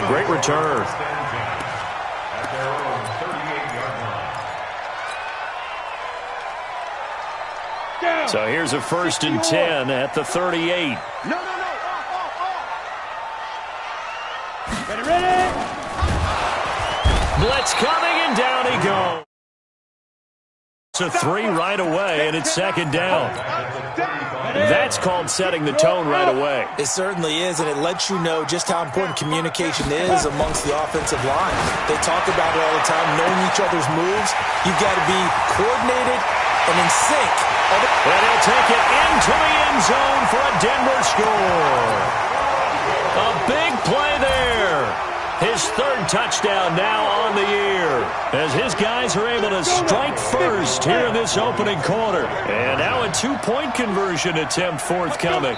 great return. So here's a 1st and 10 at the 38. No. Ready. Blitz coming, and down he goes. It's a 3 right away, and it's 2nd down. That's called setting the tone right away. It certainly is, and it lets you know just how important communication is amongst the offensive line. They talk about it all the time, knowing each other's moves. You've got to be coordinated and in sync. And he'll take it into the end zone for a Denver score. A big play there. His 3rd touchdown now on the year, as his guys are able to strike first here in this opening quarter. And now a 2-point conversion attempt forthcoming.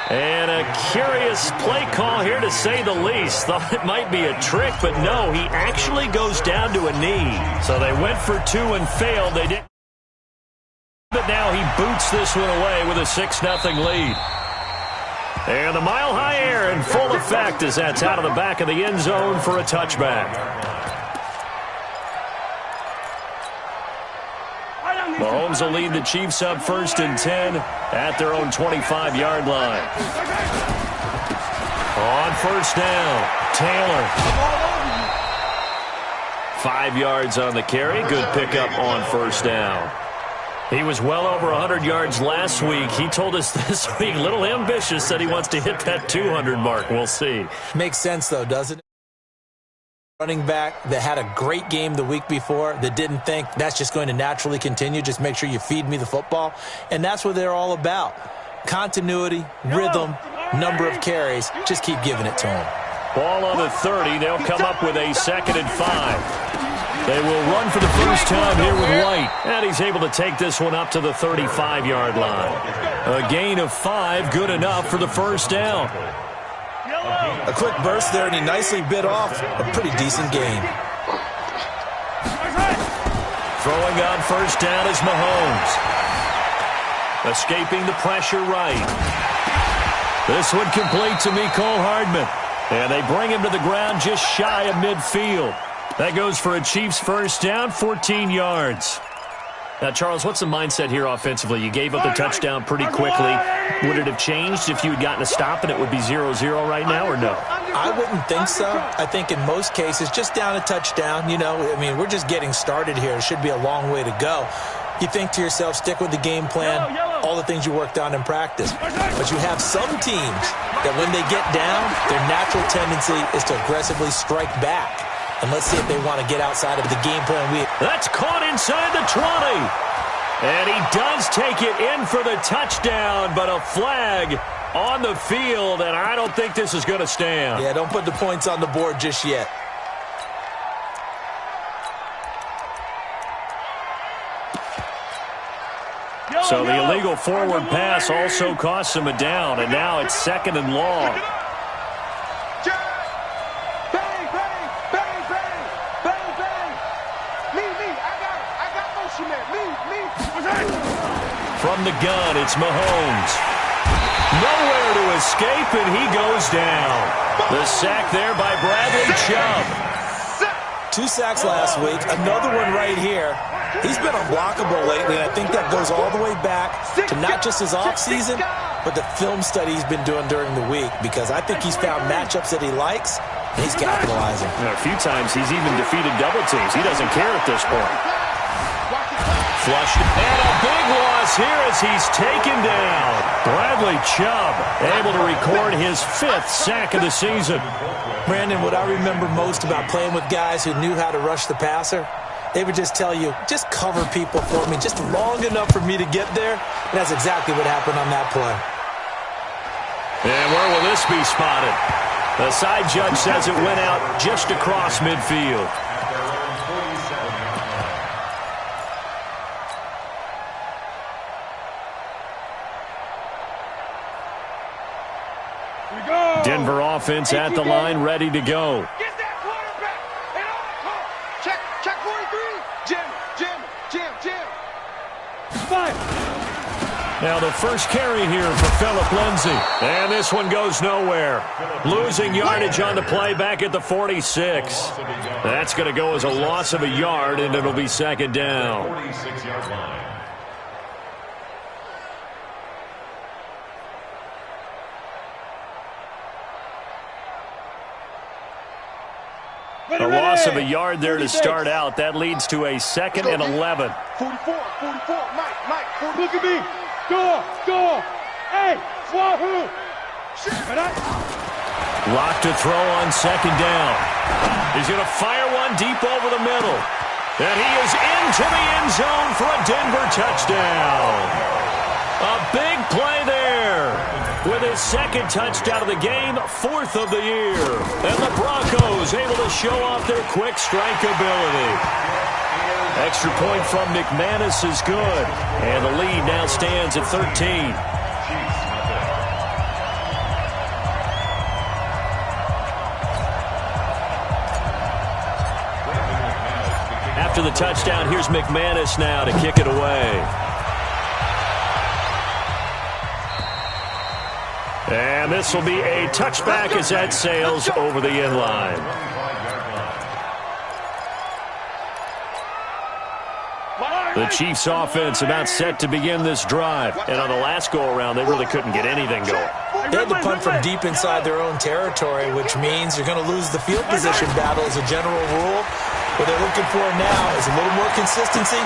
And a curious play call here, to say the least. Thought it might be a trick, but no, he actually goes down to a knee. So they went for 2 and failed. They didn't. But now he boots this one away with a 6-0 lead. And the mile-high air in full effect as that's out of the back of the end zone for a touchback. Mahomes will lead the Chiefs up 1st and 10 at their own 25-yard line. On 1st down, Taylor. 5 yards on the carry. Good pickup on 1st down. He was well over 100 yards last week. He told us this week, a little ambitious, said he wants to hit that 200 mark. We'll see. Makes sense, though, doesn't it? Running back that had a great game the week before, that didn't think that's just going to naturally continue. Just make sure you feed me the football. And that's what they're all about. Continuity, rhythm, number of carries. Just keep giving it to him. Ball on the 30. They'll come up with a 2nd and 5. They will run for the first time here with White. And he's able to take this one up to the 35-yard line. A gain of 5, good enough for the 1st down. A quick burst there, and he nicely bit off a pretty decent gain. Throwing on 1st down is Mahomes. Escaping the pressure right. This one complete to Mecole Hardman. And they bring him to the ground just shy of midfield. That goes for a Chiefs 1st down, 14 yards. Now, Charles, what's the mindset here offensively? You gave up the touchdown pretty quickly. Would it have changed if you had gotten a stop and it would be 0-0 right now, or no? I wouldn't think so. I think in most cases, just down a touchdown, we're just getting started here. It should be a long way to go. You think to yourself, stick with the game plan, all the things you worked on in practice. But you have some teams that when they get down, their natural tendency is to aggressively strike back. And let's see if they want to get outside of the game plan. That's caught inside the 20. And he does take it in for the touchdown, but a flag on the field, and I don't think this is going to stand. Yeah, don't put the points on the board just yet. So the illegal forward pass also costs him a down, and now it's 2nd and long. From the gun, it's Mahomes. Nowhere to escape, and he goes down. The sack there by Bradley Chubb. 2 sacks last week, another one right here. He's been unblockable lately, and I think that goes all the way back to not just his offseason, but the film study he's been doing during the week, because I think he's found matchups that he likes, and he's capitalizing. A few times he's even defeated double teams. He doesn't care at this point. Flushed, and a big loss here as he's taken down. Bradley Chubb able to record his 5th sack of the season. Brandon, what I remember most about playing with guys who knew how to rush the passer, they would just tell you, just cover people for me, just long enough for me to get there. And that's exactly what happened on that play. And where will this be spotted? The side judge says it went out just across midfield. Denver offense at the line, ready to go. Get that quarterback. Check 43. Jim. 5. Now the first carry here for Phillip Lindsay. And this one goes nowhere. Losing yardage on the play back at the 46. That's going to go as a loss of a yard, and it'll be second down. 46-yard line. A loss of a yard there to start out. That leads to a 2nd and 11. 44, Mike, look at me. Score. Hey, Wahoo. Lock to throw on second down. He's going to fire one deep over the middle. And he is into the end zone for a Denver touchdown. A big play there. With his 2nd touchdown of the game, 4th of the year. And the Broncos able to show off their quick strike ability. Extra point from McManus is good. And the lead now stands at 13. After the touchdown, here's McManus now to kick it away. And this will be a touchback as that sails over the end line. The Chiefs offense about set to begin this drive. And on the last go-around, they really couldn't get anything going. They had to punt from deep inside their own territory, which means you're going to lose the field position battle as a general rule. What they're looking for now is a little more consistency,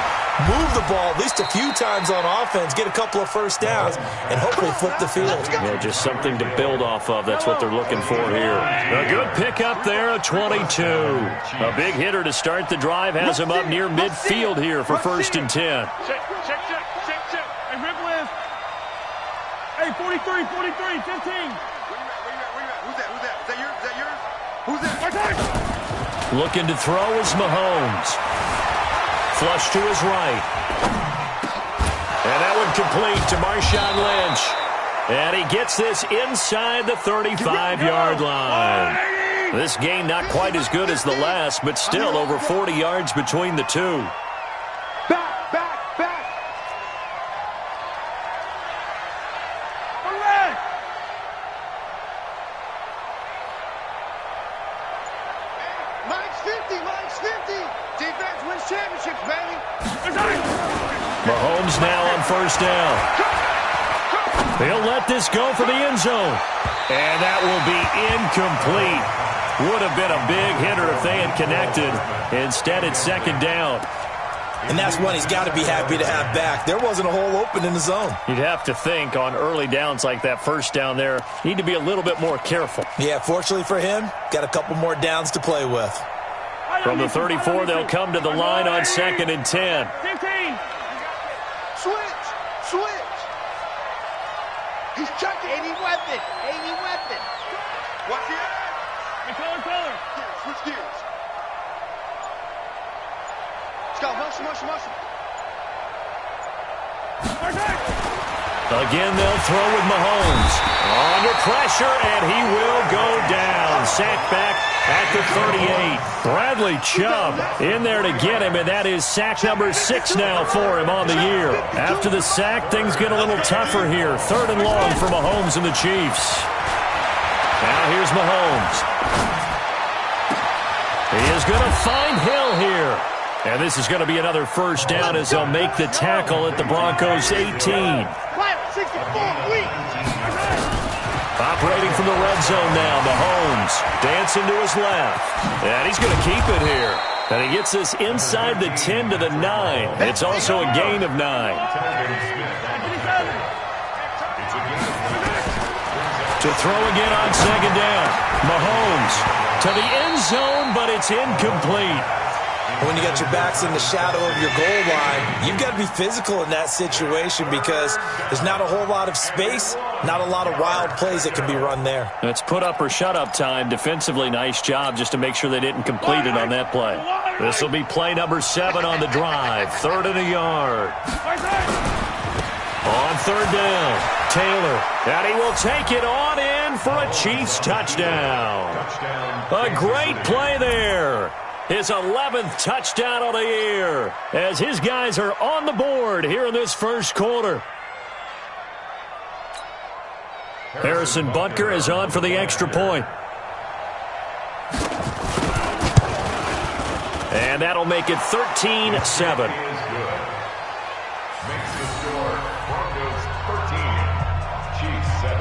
move the ball at least a few times on offense, get a couple of first downs, and hopefully flip the field. Yeah, just something to build off of. That's what they're looking for here. A good pickup there, a 22. A big hitter to start the drive has him up near midfield here for 1st and 10. Check. Hey, Ripple is. Hey, 43, 15. Where you at? Who's that? Is that yours? Who's that? Looking to throw is Mahomes. Flush to his right. And that one complete to Marshawn Lynch. And he gets this inside the 35-yard line. This game not quite as good as the last, but still over 40 yards between the two. Back. Mike's 50. Defense wins championships, baby. Mahomes now on 1st down. He'll let this go for the end zone. And that will be incomplete. Would have been a big hitter if they had connected. Instead, it's 2nd down. And that's one he's got to be happy to have back. There wasn't a hole open in the zone. You'd have to think on early downs like that 1st down there, need to be a little bit more careful. Yeah, fortunately for him, got a couple more downs to play with. From the 34, they'll come to the line on 2nd and 10. 15. Switch. He's chucking. Any weapon. Watch it. Hey, color. Switch gears. Let's go. Motion. Again, they'll throw with Mahomes. Under pressure, and he will go down. Sacked back at the 38. Bradley Chubb in there to get him, and that is sack number 6 now for him on the year. After the sack, things get a little tougher here. 3rd and long for Mahomes and the Chiefs. Now here's Mahomes. He is going to find Hill here. And this is going to be another 1st down as they'll make the tackle at the Broncos 18. Operating from the red zone now, Mahomes dancing to his left. And he's going to keep it here. And he gets this inside the 10 to the 9. It's also a gain of 9. To throw again on 2nd down. Mahomes to the end zone, but it's incomplete. When you got your backs in the shadow of your goal line, you've got to be physical in that situation because there's not a whole lot of space, not a lot of wild plays that can be run there. It's put up or shut up time. Defensively, nice job just to make sure they didn't complete it on that play. This will be play number 7 on the drive. 3rd and a yard. On 3rd down, Taylor. And he will take it on in for a Chiefs touchdown. A great play there. His 11th touchdown of the year as his guys are on the board here in this 1st quarter. Harrison Butker is on for the extra point. And that'll make it 13-7. Makes the score Broncos 13, Chiefs 7.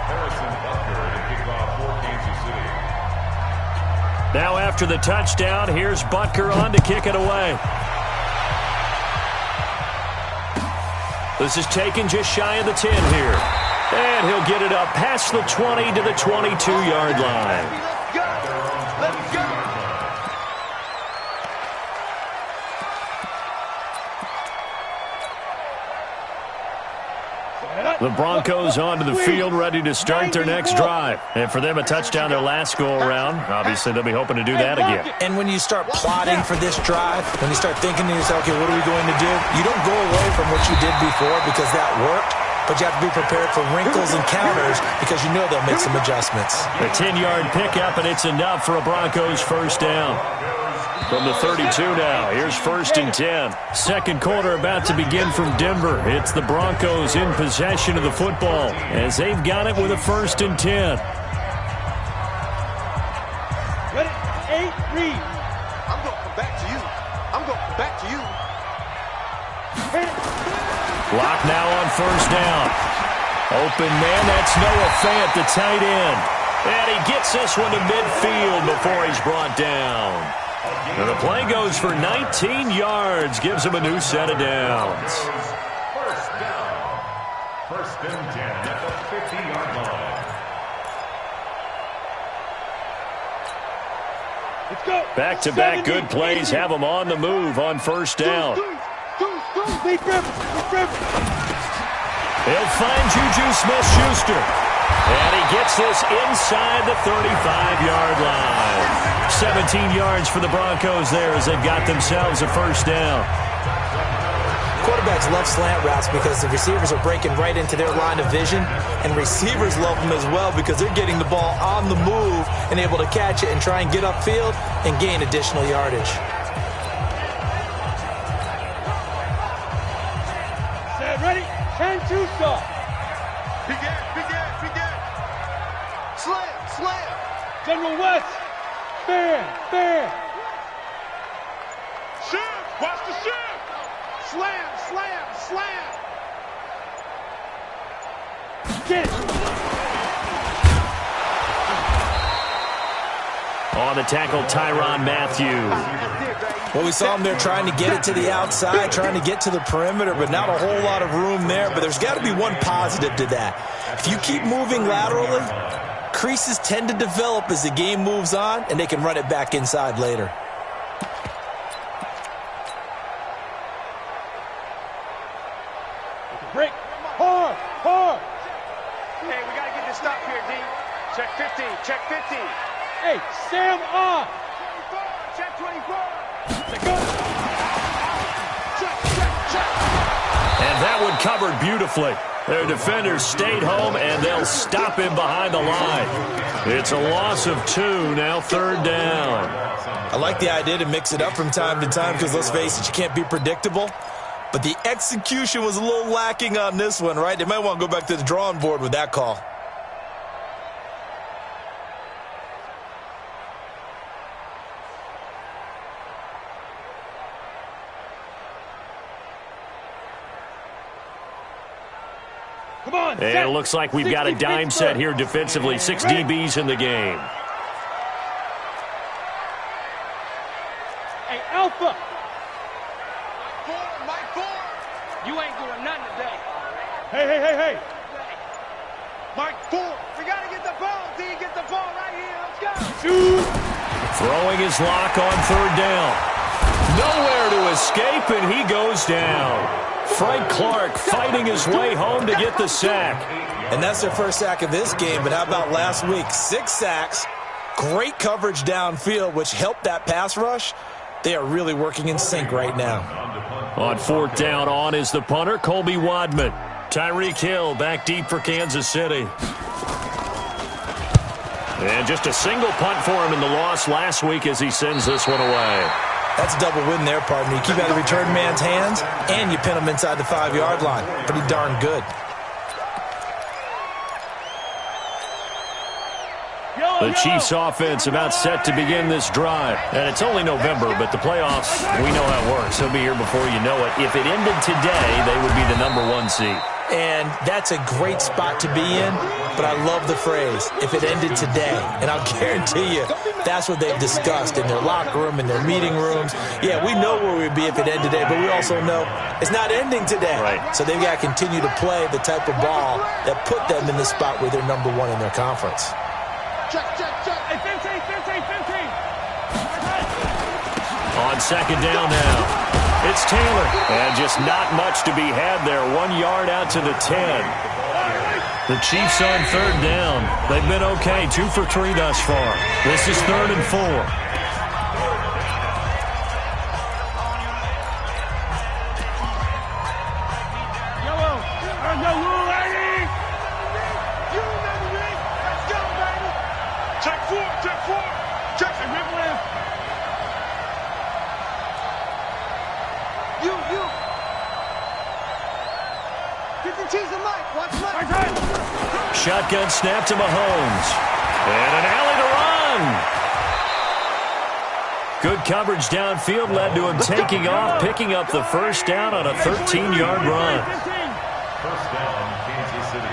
Harrison Butker to kick off for Kansas City. Now after the touchdown, here's Butker on to kick it away. This is taken just shy of the 10 here. And he'll get it up past the 20 to the 22-yard line. Let's go. Let's go. The Broncos onto the field, ready to start their next drive. And for them, a touchdown their last go-around. Obviously, they'll be hoping to do that again. And when you start plotting for this drive, when you start thinking to yourself, okay, what are we going to do? You don't go away from what you did before because that worked, but you have to be prepared for wrinkles and counters because you know they'll make some adjustments. A 10-yard pickup, and it's enough for a Broncos first down. From the 32 now, here's 1st and 10. Second quarter about to begin from Denver. It's the Broncos in possession of the football as they've got it with a 1st and 10. Ready? 8, read. I'm going to come back to you. I'm going to come back to you. Clock now on 1st down. Open man, that's Noah Fant, the tight end. And he gets this one to midfield before he's brought down. And the play goes for 19 yards, gives him a new set of downs. First down. 1st and 10 at the 50-yard line. Let's go. Back-to-back good plays have him on the move on 1st down. He'll find Juju Smith-Schuster. And he gets this inside the 35-yard line. 17 yards for the Broncos there as they've got themselves a 1st down. Quarterbacks love slant routes because the receivers are breaking right into their line of vision, and receivers love them as well because they're getting the ball on the move and able to catch it and try and get upfield and gain additional yardage. Set, ready? 10-2 stop. Begin. Slam. General West. Fair. Shift. Watch the shift. Slam. Get it. On the tackle, Tyrann Mathieu. Well, we saw him there trying to get it to the outside, trying to get to the perimeter, but not a whole lot of room there. But there's got to be one positive to that. If you keep moving laterally, creases tend to develop as the game moves on, and they can run it back inside later. Break. Hard. Hey, we got to get this stop here, D. Check 50. Hey, Sam on. Check 24. Check. And that one covered beautifully. Their defenders stayed home, and they'll stop him behind the line. It's a loss of 2, now 3rd down. I like the idea to mix it up from time to time because, let's face it, you can't be predictable. But the execution was a little lacking on this one, right? They might want to go back to the drawing board with that call. Come on, And it looks like we've got a dime set here defensively. 6 DBs in the game. Hey, Alpha. Mike 4. You ain't doing nothing today. Hey. Mike 4. We got to get the ball, D. Get the ball right here. Let's go. Shoot. Throwing his lock on 3rd down. Nowhere to escape, and he goes down. Frank Clark fighting his way home to get the sack. And that's their first sack of this game, but how about last week? 6 sacks, great coverage downfield, which helped that pass rush. They are really working in sync right now. On 4th down, on is the punter, Colby Wadman. Tyreek Hill back deep for Kansas City. And just a single punt for him in the loss last week as he sends this one away. That's a double win there, partner. You keep out of the return man's hands, and you pin him inside the 5-yard line. Pretty darn good. The Chiefs offense about set to begin this drive. And it's only November, but the playoffs, we know how it works. They'll be here before you know it. If it ended today, they would be the #1 seed. And that's a great spot to be in, but I love the phrase, if it ended today. And I'll guarantee you, that's what they've discussed in their locker room, in their meeting rooms. Yeah, we know where we'd be if it ended today, but we also know it's not ending today. Right. So they've got to continue to play the type of ball that put them in the spot where they're #1 in their conference. Check. Hey, 15. On second down now, it's Taylor. And just not much to be had there. 1 yard out to the 10. The Chiefs on third down. They've been okay, 2 for 3 thus far. This is 3rd and 4. Shotgun snap to Mahomes. And an alley to run. Good coverage downfield led to him taking off, picking up the first down on a 13-yard run. First down, Kansas City.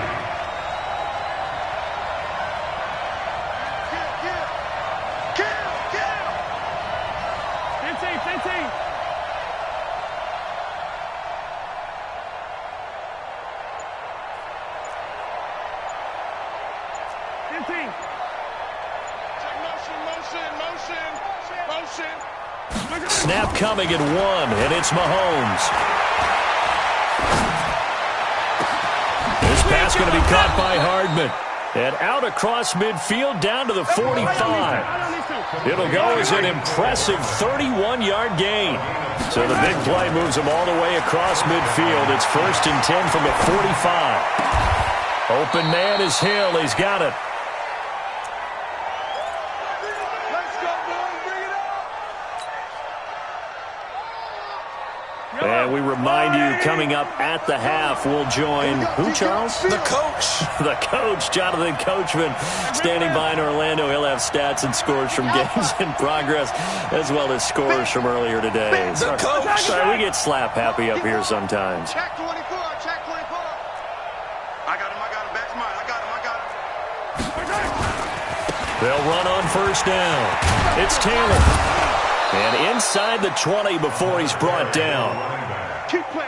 Snap coming at 1, and it's Mahomes. This pass going to be caught by Hardman. And out across midfield down to the 45. It'll go as an impressive 31-yard gain. So the big play moves him all the way across midfield. It's 1st and 10 from the 45. Open man is Hill. He's got it. And we remind you, coming up at the half, we'll join who, Charles? The coach. The coach, Jonathan Coachman, standing by in Orlando. He'll have stats and scores from games in progress, as well as scores from earlier today. The coach. Sorry, we get slap happy up here sometimes. Check 24. I got him. Back to mine. I got him. They'll run on first down. It's Taylor. And inside the 20 before he's brought down.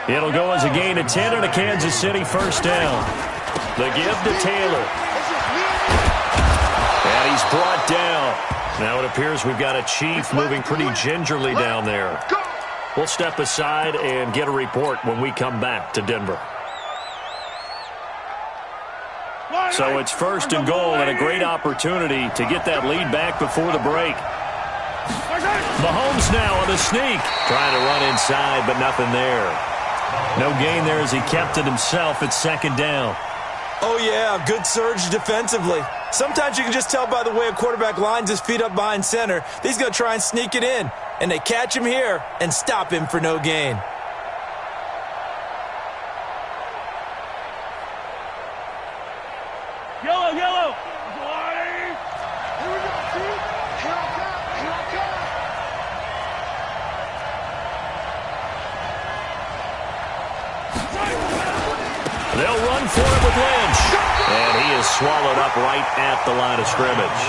It'll go as a gain of 10 and a Kansas City first down. The give to Taylor. And he's brought down. Now it appears we've got a Chief moving pretty gingerly down there. We'll step aside and get a report when we come back to Denver. So it's 1st and goal and a great opportunity to get that lead back before the break. Mahomes now on the sneak. Trying to run inside, but nothing there. No gain there as he kept it himself at 2nd down. Oh, yeah, good surge defensively. Sometimes you can just tell by the way a quarterback lines his feet up behind center. He's going to try and sneak it in. And they catch him here and stop him for no gain. Yellow. They'll run for it with Lynch. And he is swallowed up right at the line of scrimmage.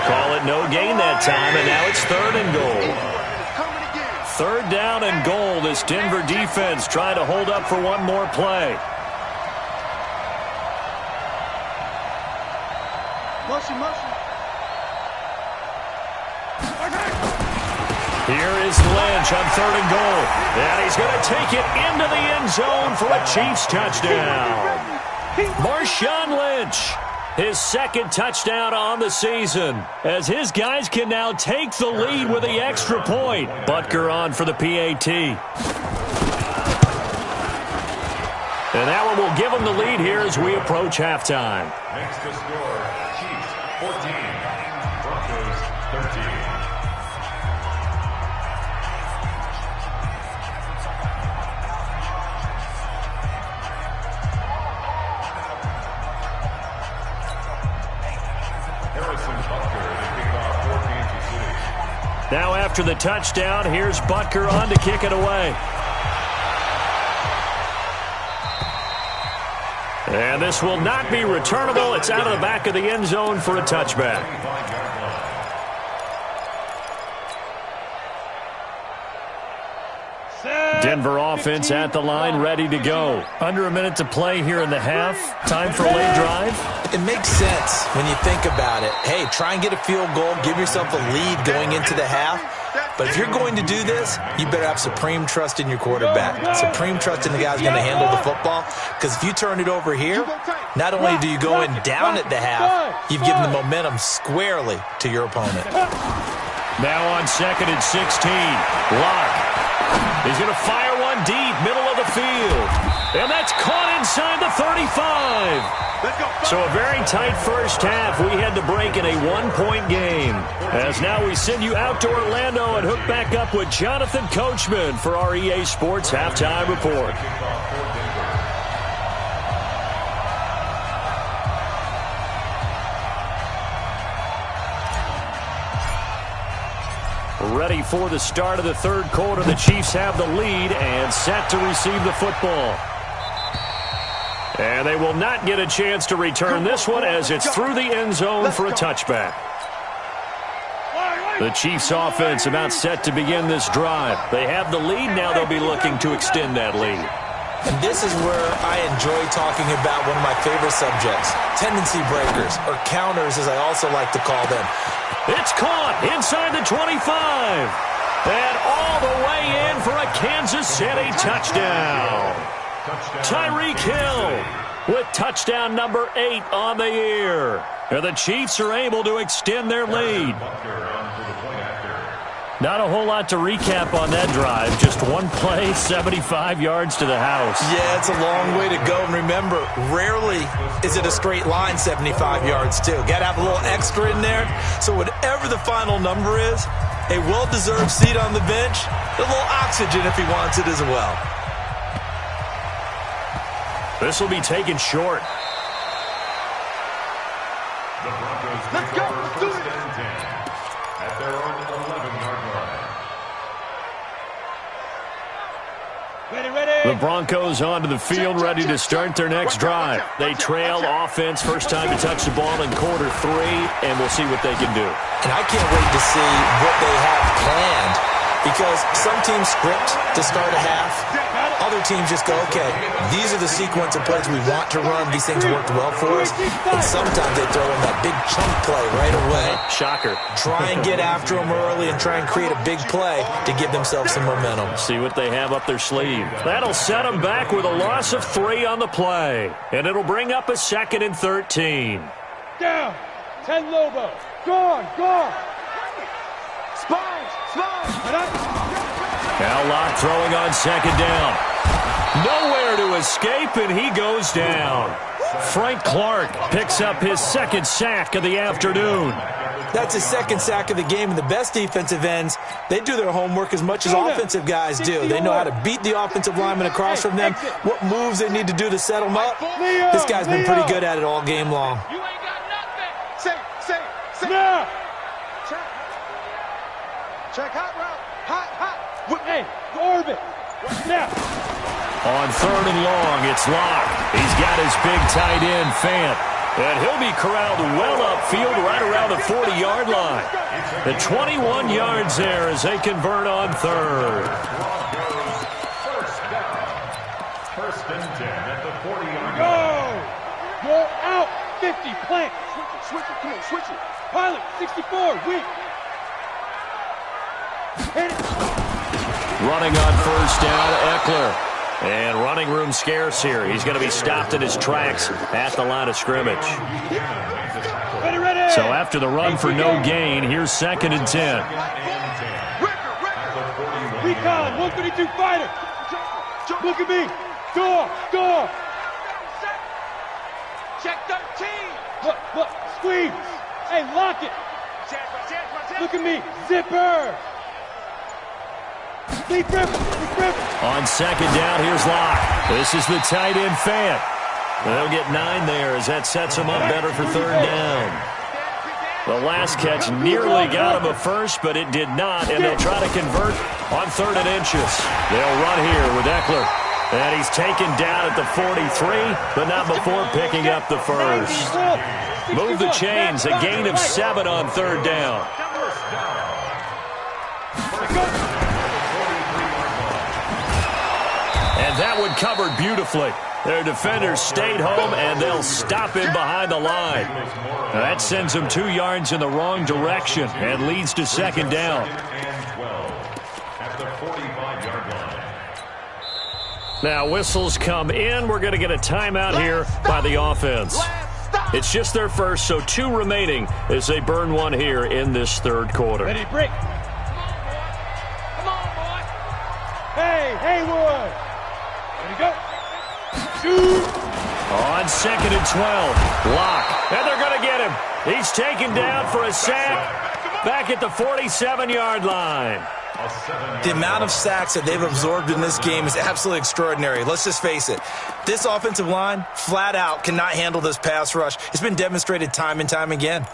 Call it no gain that time, and now it's 3rd and goal. 3rd down and goal. This Denver defense trying to hold up for one more play. Motion. Here is Lynch on 3rd and goal. And he's going to take it into the end zone for a Chiefs touchdown. Marshawn Lynch, his 2nd touchdown on the season, as his guys can now take the lead with the extra point. Butker on for the PAT. And that one will give them the lead here as we approach halftime. Next to score, Chiefs 14, Broncos 13. Now after the touchdown, here's Butker on to kick it away. And this will not be returnable. It's out of the back of the end zone for a touchback. Denver offense at the line, ready to go. Under a minute to play here in the half. Time for a late drive. It makes sense when you think about it. Hey, try and get a field goal. Give yourself a lead going into the half. But if you're going to do this, you better have supreme trust in your quarterback. Supreme trust in the guy who's going to handle the football. Because if you turn it over here, not only do you go in down at the half, you've given the momentum squarely to your opponent. Now on 2nd and 16. Locke. He's going to fire one deep, middle of the field. And that's caught inside the 35. So a very tight first half. We had to break in a one-point game. As now we send you out to Orlando and hook back up with Jonathan Coachman for our EA Sports Halftime Report. Ready for the start of the third quarter. The Chiefs have the lead and set to receive the football. And they will not get a chance to return this one as it's through the end zone for a touchback. The Chiefs offense about set to begin this drive. They have the lead. Now they'll be looking to extend that lead. And this is where I enjoy talking about one of my favorite subjects, tendency breakers, or counters as I also like to call them. It's caught inside the 25. And all the way in for a Kansas City touchdown. Tyreek Hill with touchdown number 8 on the year. And the Chiefs are able to extend their lead. Not a whole lot to recap on that drive. Just one play, 75 yards to the house. Yeah, it's a long way to go. And remember, rarely is it a straight line 75 yards, too. Got to have a little extra in there. So whatever the final number is, a well-deserved seat on the bench, a little oxygen if he wants it as well. This will be taken short. Let's go. Do it. At their own 11-yard line. The Broncos onto the field, ready to start their next drive. They trail offense, first time to touch the ball in quarter 3, and we'll see what they can do. And I can't wait to see what they have planned, because some teams script to start a half. Other teams just go, okay, these are the sequence of plays we want to run. These things worked well for us. And sometimes they throw in that big chunk play right away. Shocker. Try and get after them early and try and create a big play to give themselves some momentum. See what they have up their sleeve. That'll set them back with a loss of 3 on the play. And it'll bring up a 2nd and 13. Down. 10 Lobo. Gone. Spines. Now Locke throwing on 2nd down. Nowhere to escape, and he goes down. Frank Clark picks up his 2nd sack of the afternoon. That's his 2nd sack of the game, and the best defensive ends, they do their homework as much as offensive guys do. They know how to beat the offensive lineman across from them, what moves they need to do to set them up. This guy's been pretty good at it all game long. You ain't got nothing. Say. No. Check hot route. Hot. Hey, orbit. Now. On 3rd and long, it's Locke. He's got his big tight end, Fant. And he'll be corralled well upfield right around the 40-yard line. The 21 yards there as they convert on 3rd. First and 10 at the 40-yard Go line. out. 50. Plant. Switch it. Come on, switch it. Pilot. 64. Weak. Hit it. Running on 1st down, Eckler. And running room scarce here. He's going to be stopped in his tracks at the line of scrimmage. Ready. So after the run for no gain, here's 2nd and 10. Recon, 132 fighter. Look at me. Door. Check 13. Look. Squeeze. Hey, lock it. Look at me. Zipper. Deep river. On 2nd down, here's Locke. This is the tight end, Fant. They'll get 9 there as that sets them up better for 3rd down. The last catch nearly got him a first, but it did not, and they'll try to convert on 3rd and inches. They'll run here with Eckler. And he's taken down at the 43, but not before picking up the first. Move the chains, a gain of 7 on 3rd down. And that one covered beautifully. Their defenders stayed home, and they'll stop him behind the line. That sends him 2 yards in the wrong direction and leads to 2nd down. At the 45-yard line. Now, whistles come in. We're going to get a timeout here by the offense. It's just their first, so 2 remaining as they burn one here in this 3rd quarter. Ready, break. Come on, boy. Hey, Haywood. Ready, go. Shoot. On 2nd and 12, Locke. And they're going to get him. He's taken down for a sack back at the 47-yard line. The amount of sacks that they've absorbed in this game is absolutely extraordinary. Let's just face it. This offensive line, flat out, cannot handle this pass rush. It's been demonstrated time and time again.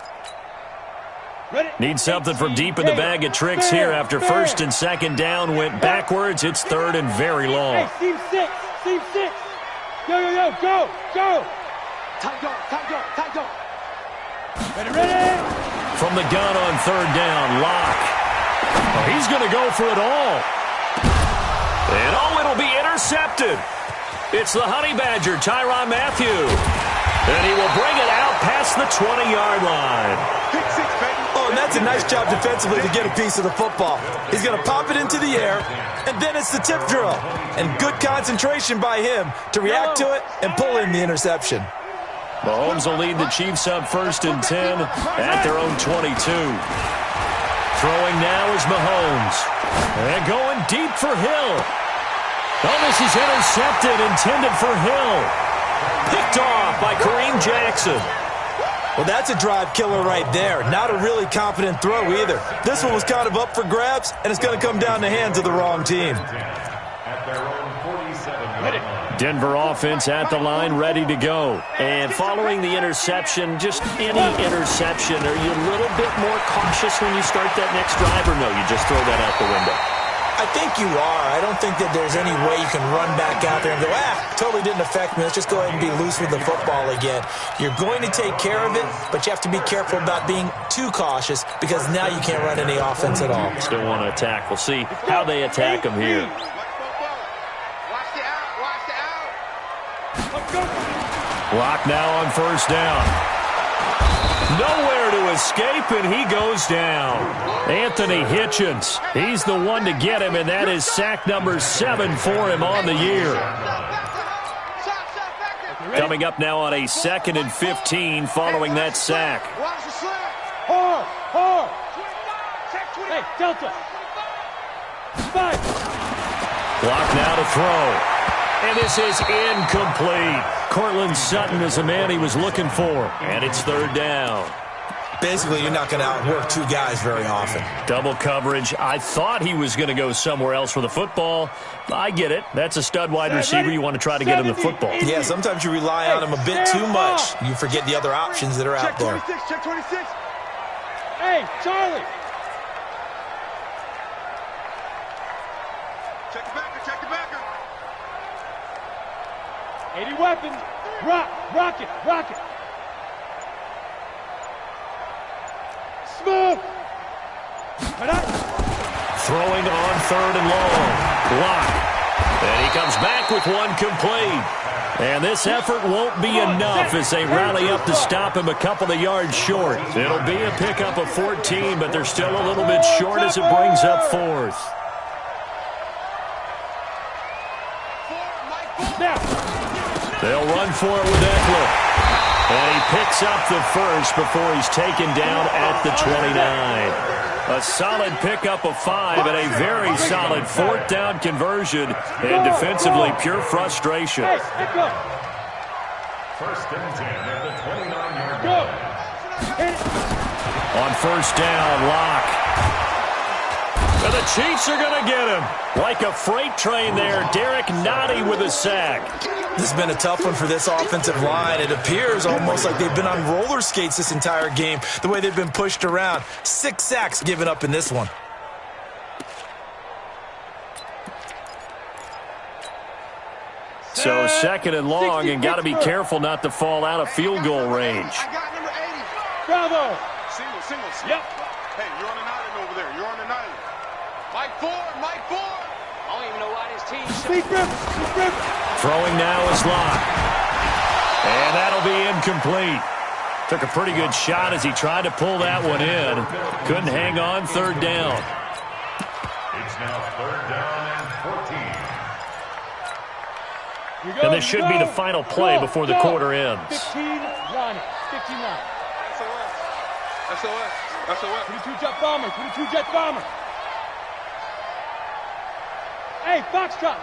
Need something from deep in the bag of tricks here after 1st and 2nd down went backwards. It's 3rd and very long. Hey, team 6. Go. Tight go. Ready. From the gun on 3rd down, Locke. Oh, he's going to go for it all. And it'll be intercepted. It's the Honey Badger, Tyrann Mathieu. And he will bring it out past the 20-yard line. Oh, and that's a nice job defensively to get a piece of the football. He's going to pop it into the air, and then it's the tip drill. And good concentration by him to react to it and pull in the interception. Mahomes will lead the Chiefs up 1st and 10 at their own 22. Throwing now is Mahomes. And going deep for Hill. Oh, this is intercepted, intended for Hill. Picked off by Kareem Jackson. Well, that's a drive killer right there. Not a really confident throw either. This one was kind of up for grabs, and it's going to come down the hands of the wrong team. At their own 47-yard line. Denver offense at the line, ready to go. And following the interception, just any interception, are you a little bit more cautious when you start that next drive, or no, you just throw that out the window? I think you are. I don't think that there's any way you can run back out there and go, totally didn't affect me. Let's just go ahead and be loose with the football again. You're going to take care of it, but you have to be careful about being too cautious because now you can't run any offense at all. Still want to attack. We'll see how they attack them here. Lock now on 1st down. Nowhere to escape, and he goes down. Anthony Hitchens, he's the one to get him, and that is sack number 7 for him on the year. Coming up now on a 2nd and 15 following that sack. Hard. Hey, Delta. Clock now to throw. And this is incomplete. Cortland Sutton is the man he was looking for. And it's 3rd down. Basically, you're not going to outwork 2 guys very often. Double coverage. I thought he was going to go somewhere else for the football. I get it. That's a stud wide receiver. You want to try to get him the football. Yeah, sometimes you rely on him a bit too much. You forget the other options that are out there. Check 26. Hey, Charlie. Check the backer. 80 weapons. Rock it. Smooth. Throwing on 3rd and long. Block. And he comes back with one complete. And this effort won't be enough as they rally up to stop him a couple of yards short. It'll be a pickup of 14, but they're still a little bit short as it brings up 4th. They'll run for it with Eckler. And he picks up the first before he's taken down at the 29. A solid pickup of 5 and a very solid 4th down conversion. And defensively, pure frustration. 1st and 10 at the 29-yard line. On 1st down, Locke. And the Chiefs are going to get him. Like a freight train there, Derek Nottie with a sack. This has been a tough one for this offensive line. It appears almost like they've been on roller skates this entire game, the way they've been pushed around. 6 sacks given up in this one. So second and long, and got to be careful not to fall out of field goal range. I got number 80. Bravo. Single. Yep. Hey, you're on an island over there. You're on an island. Mike Ford. I don't even know why this team. Throwing now is Locke. And that'll be incomplete. Took a pretty good shot as he tried to pull that one in. Couldn't hang on, third down. It's now third down and 14. And this should be the final play before the quarter ends. 15-9. SOS. 22 jet bomber. Hey, Foxtrot.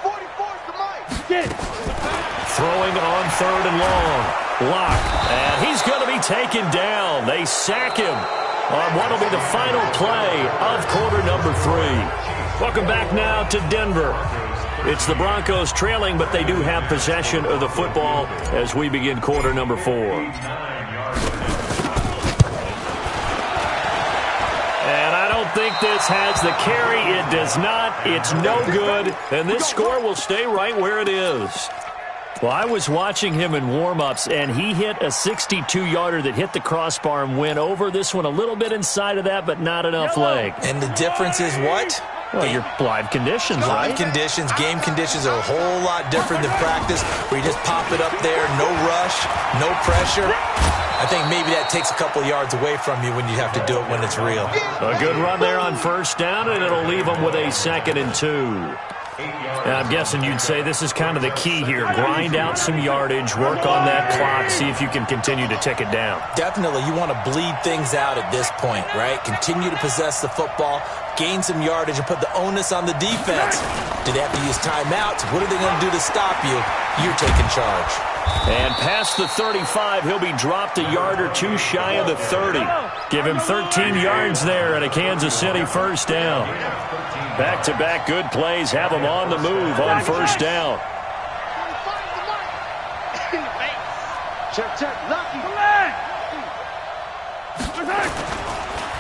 44's the mic. Get it. Throwing on third and long. Locke. And he's going to be taken down. They sack him on what will be the final play of quarter number 3. Welcome back now to Denver. It's the Broncos trailing, but they do have possession of the football as we begin quarter number 4. And I don't think this has the carry. It does not. It's no good. And this score will stay right where it is. Well, I was watching him in warm-ups, and he hit a 62-yarder that hit the crossbar and went over. This one a little bit inside of that, but not enough leg. And the difference is what? Well, your live conditions, right? Live conditions, game conditions are a whole lot different than practice, where you just pop it up there, no rush, no pressure. I think maybe that takes a couple yards away from you when you have to do it when it's real. A good run there on first down, and it'll leave them with a 2nd and 2. And I'm guessing you'd say this is kind of the key here. Grind out some yardage, work on that clock, see if you can continue to tick it down. Definitely. You want to bleed things out at this point, right? Continue to possess the football, gain some yardage, and put the onus on the defense. Do they have to use timeouts? What are they going to do to stop you? You're taking charge. And past the 35, he'll be dropped a yard or two shy of the 30. Give him 13 yards there at a Kansas City first down. Back-to-back good plays have him on the move on first down.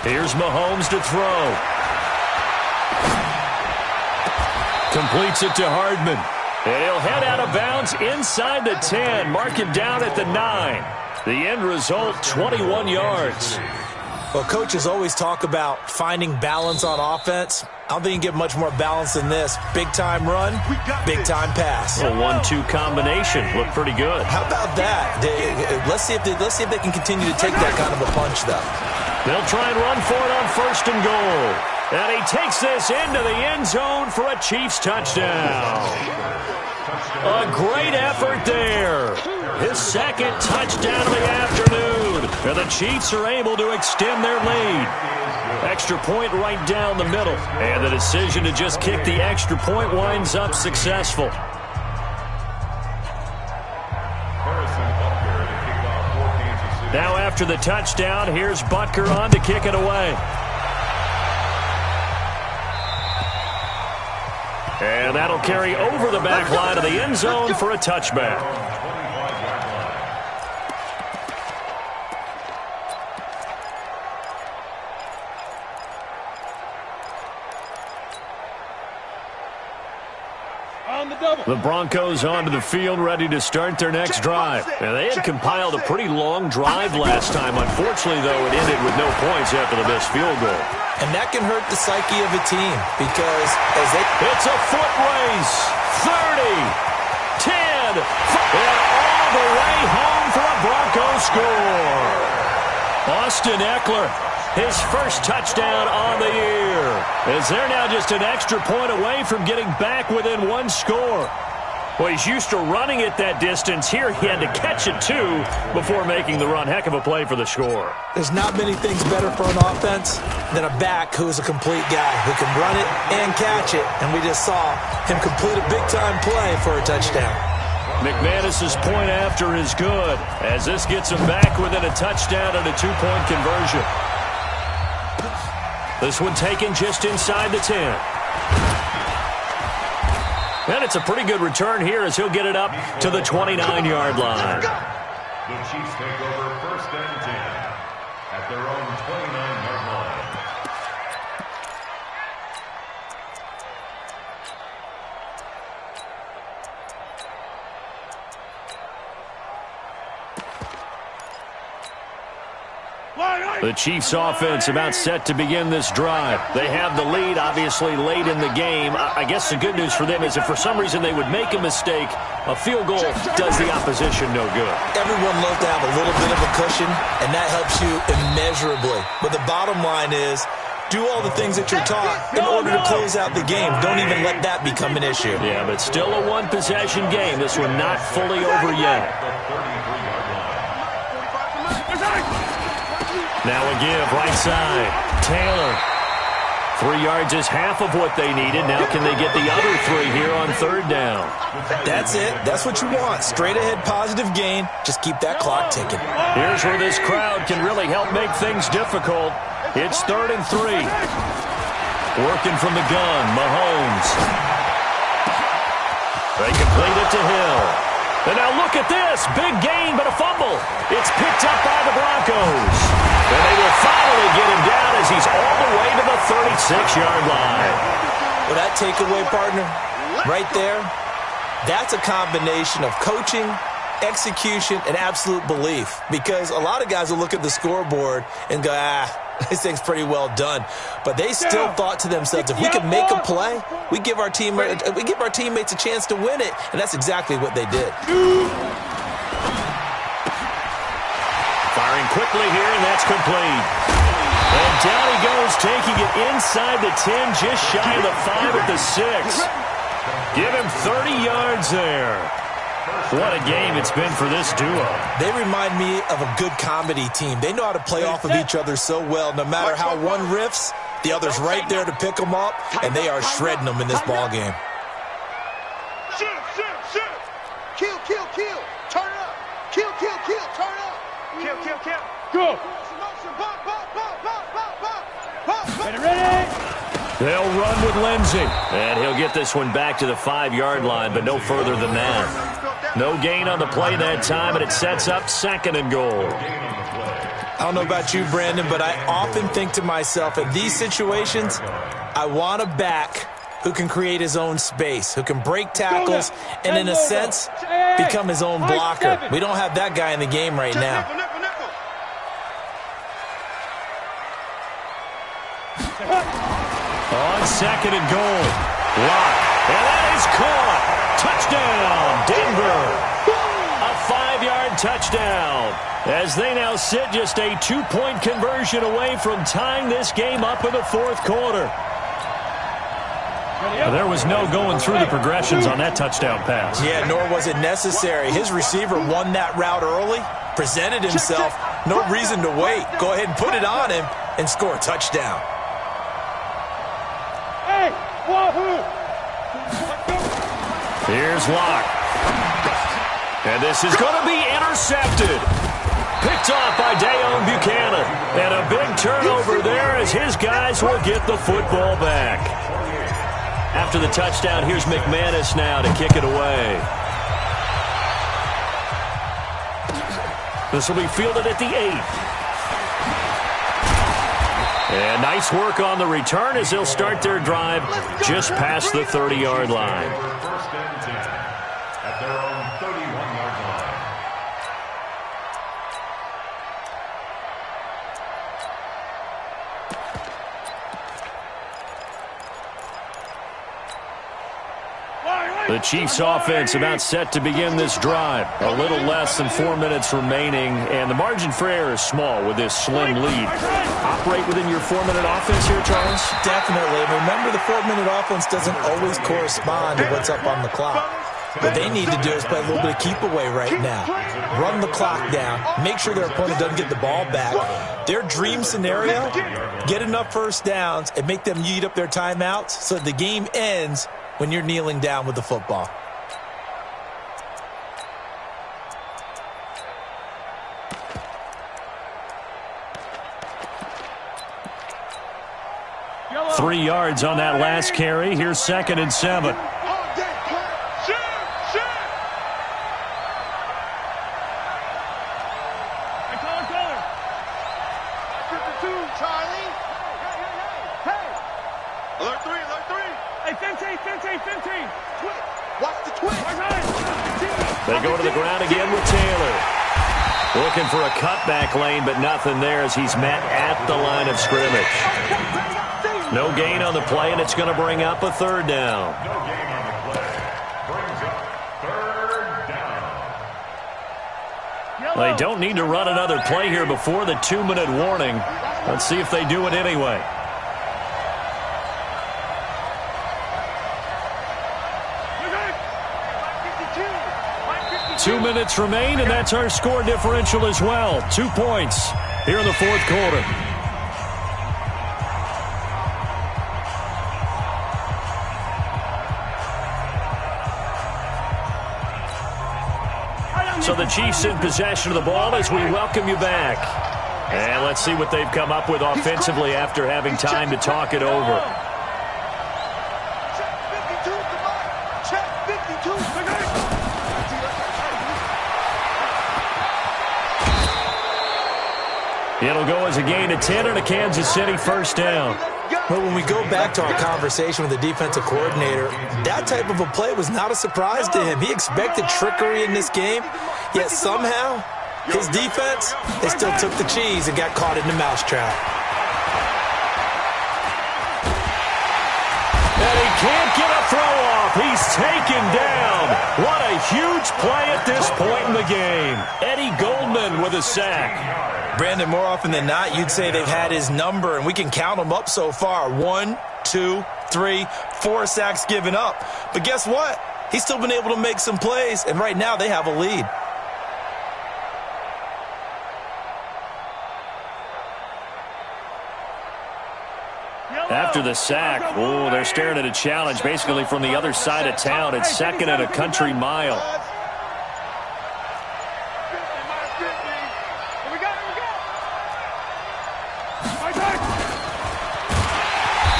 Here's Mahomes to throw. Completes it to Hardman. And he'll head out of bounds inside the 10. Mark it down at the 9. The end result, 21 yards. Well, coaches always talk about finding balance on offense. I don't think you can get much more balance than this. Big-time run, big-time pass. A 1-2 combination. Looked pretty good. How about that? Let's see if they can continue to take that kind of a punch, though. They'll try and run for it on first and goal. And he takes this into the end zone for a Chiefs touchdown. A great effort there. His 2nd touchdown of the afternoon. And the Chiefs are able to extend their lead. Extra point right down the middle. And the decision to just kick the extra point winds up successful. Now after the touchdown, here's Butker on to kick it away. And that'll carry over the back line of the end zone for a touchback. The Broncos onto the field, ready to start their next drive. And they had compiled a pretty long drive last time. Unfortunately, though, it ended with no points after the missed field goal. And that can hurt the psyche of a team because as they... It's a foot race. 30, 10, and all the way home for a Broncos score. Austin Eckler, his first touchdown on the year. As they're now just an extra point away from getting back within one score. Well, he's used to running it that distance. Here he had to catch it, too, before making the run. Heck of a play for the score. There's not many things better for an offense than a back who's a complete guy who can run it and catch it. And we just saw him complete a big-time play for a touchdown. McManus's point after is good, as this gets him back within a touchdown and a two-point conversion. This one taken just inside the 10. And it's a pretty good return here as he'll get it up to the 29-yard line. The Chiefs take over 1st and 10 at their own 29-yard line. The Chiefs offense about set to begin this drive. They have the lead, obviously, late in the game. I guess the good news for them is if for some reason they would make a mistake, a field goal does the opposition no good. Everyone loves to have a little bit of a cushion, and that helps you immeasurably. But the bottom line is, do all the things that you're taught in order to close out the game. Don't even let that become an issue. Yeah, but still a one-possession game. This one not fully over yet. Now a give, right side. Taylor. 3 yards is half of what they needed. Now can they get the other 3 here on 3rd down? That's it. That's what you want. Straight ahead positive gain. Just keep that clock ticking. Here's where this crowd can really help make things difficult. It's 3rd and 3. Working from the gun, Mahomes. They complete it to Hill. And now look at this. Big gain, but a fumble. It's picked up by the Broncos. And they will finally get him down as he's all the way to the 36-yard line. Well, that takeaway, partner, right there, that's a combination of coaching, execution, and absolute belief. Because a lot of guys will look at the scoreboard and go, this thing's pretty well done. But they still thought to themselves, if we can make a play, we give our teammates a chance to win it. And that's exactly what they did. Firing quickly here, and that's complete. And down he goes, taking it inside the 10, just shy of the 5 at the 6. Give him 30 yards there. What a game it's been for this duo. They remind me of a good comedy team. They know how to play off of each other so well. No matter how one riffs, the other's right there to pick them up, and they are shredding them in this ball game. Shoot, shoot, shoot. Kill, kill, kill. Turn it up. Kill, kill, kill. Turn it up. Kill, kill, kill. Go. Ready, ready. They'll run with Lindsey. And he'll get this one back to the 5-yard line, but no further than that. No gain on the play that time, and it sets up 2nd and goal. I don't know about you, Brandon, but I often think to myself, in these situations, I want a back who can create his own space, who can break tackles, and in a sense, become his own blocker. We don't have that guy in the game right now. On 2nd and goal. Lock. And that is caught. Touchdown, Denver. A 5-yard touchdown. As they now sit just a 2-point conversion away from tying this game up in the 4th quarter. There was no going through the progressions on that touchdown pass. Yeah, nor was it necessary. His receiver won that route early, presented himself. No reason to wait. Go ahead and put it on him and score a touchdown. Here's Locke. And this is going to be intercepted. Picked off by Dayon Buchanan. And a big turnover there as his guys will get the football back. After the touchdown, here's McManus now to kick it away. This will be fielded at the 8. And nice work on the return as they'll start their drive just past the 30-yard line. 1st and 10 at their own 31-yard line. The Chiefs offense about set to begin this drive. A little less than 4 minutes remaining, and the margin for error is small with this slim lead. Operate within your 4-minute offense here, Charles? Definitely. Remember, the 4-minute offense doesn't always correspond to what's up on the clock. What they need to do is play a little bit of keep away right now. Run the clock down. Make sure their opponent doesn't get the ball back. Their dream scenario, get enough first downs and make them eat up their timeouts so the game ends when you're kneeling down with the football. Yellow. 3 yards on that last carry. Here's 2nd and 7. They go to the ground again with Taylor. Looking for a cutback lane, but nothing there as he's met at the line of scrimmage. No gain on the play, and it's going to bring up a third down. No gain on the play. Brings up third down. They don't need to run another play here before the 2-minute warning. Let's see if they do it anyway. 2 minutes remain, and that's our score differential as well. 2 points here in the fourth quarter. So the Chiefs in possession of the ball as we welcome you back. And let's see what they've come up with offensively after having time to talk it over. It'll go as a gain of 10 and a Kansas City first down. But when we go back to our conversation with the defensive coordinator, that type of a play was not a surprise to him. He expected trickery in this game, yet somehow his defense, they still took the cheese and got caught in the mousetrap. And he can't get a throw off. He's taken down. What a huge play at this point in the game. Eddie Goldman with a sack. Brandon, more often than not, you'd say they've had his number, and we can count them up so far. 1, 2, 3, 4 sacks given up. But guess what? He's still been able to make some plays, and right now they have a lead. After the sack, they're staring at a challenge basically from the other side of town. It's second and a country mile.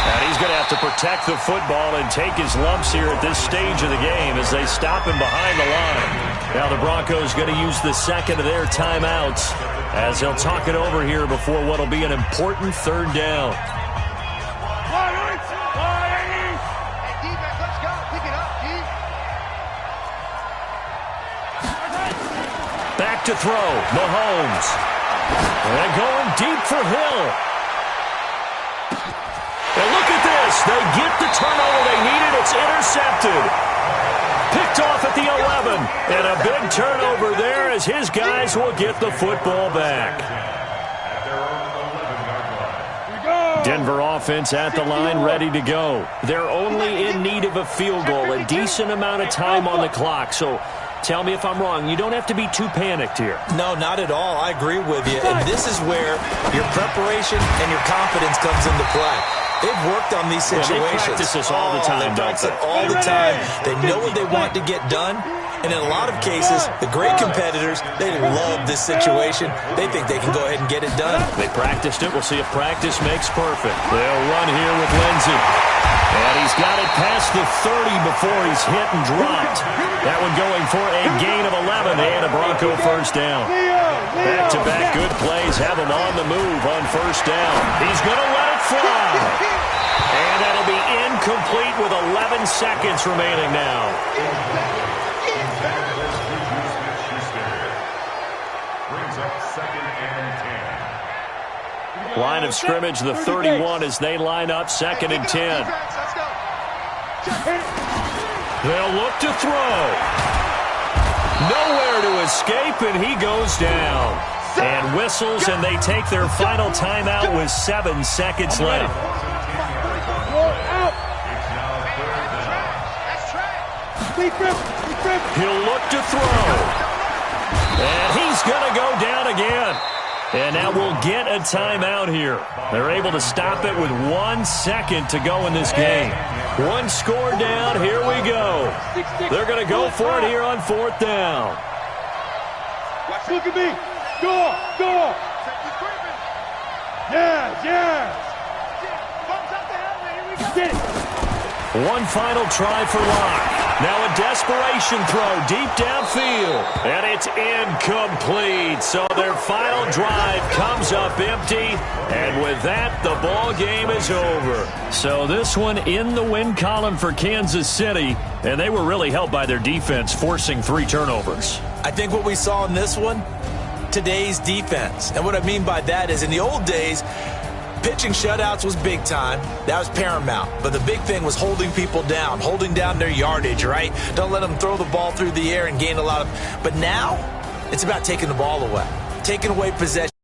And he's going to have to protect the football and take his lumps here at this stage of the game as they stop him behind the line. Now the Broncos going to use the second of their timeouts as they'll talk it over here before what will be an important third down. Back to throw, Mahomes. And going deep for Hill. And look at this. They get the turnover they needed. It's intercepted. Picked off at the 11. And a big turnover there as his guys will get the football back. Denver offense at the line, ready to go. They're only in need of a field goal, a decent amount of time on the clock. So tell me if I'm wrong. You don't have to be too panicked here. No, not at all. I agree with you. And this is where your preparation and your confidence comes into play. They've worked on these situations. They practice this all the time, They practice it all the time. They know what they want to get done. And in a lot of cases, the great competitors, they love this situation. They think they can go ahead and get it done. They practiced it. We'll see if practice makes perfect. They'll run here with Lindsey. And he's got it past the 30 before he's hit and dropped. That one going for a gain of 11 and a Bronco first down. Back-to-back good plays have him on the move on first down. He's going to let it fly. And that'll be incomplete with 11 seconds remaining now. Line of scrimmage, the 31 as they line up, second and 10. They'll look to throw. Nowhere to escape, and he goes down. And whistles, and they take their final timeout with 7 seconds left. He'll look to throw. And he's going to go down again. And now we'll get a timeout here. They're able to stop it with 1 second to go in this game. One score down. Here we go. They're going to go for it here on fourth down. Look at me. Go. Yeah. One final try for Locke. Now a desperation throw deep downfield, and it's incomplete. So their final drive comes up empty, and with that, the ball game is over. So this one in the win column for Kansas City, and they were really helped by their defense forcing 3 turnovers. I think what we saw in this one, today's defense. And what I mean by that is in the old days, pitching shutouts was big time. That was paramount. But the big thing was holding people down, holding down their yardage, right? Don't let them throw the ball through the air and gain a lot of. But now, it's about taking the ball away, taking away possession.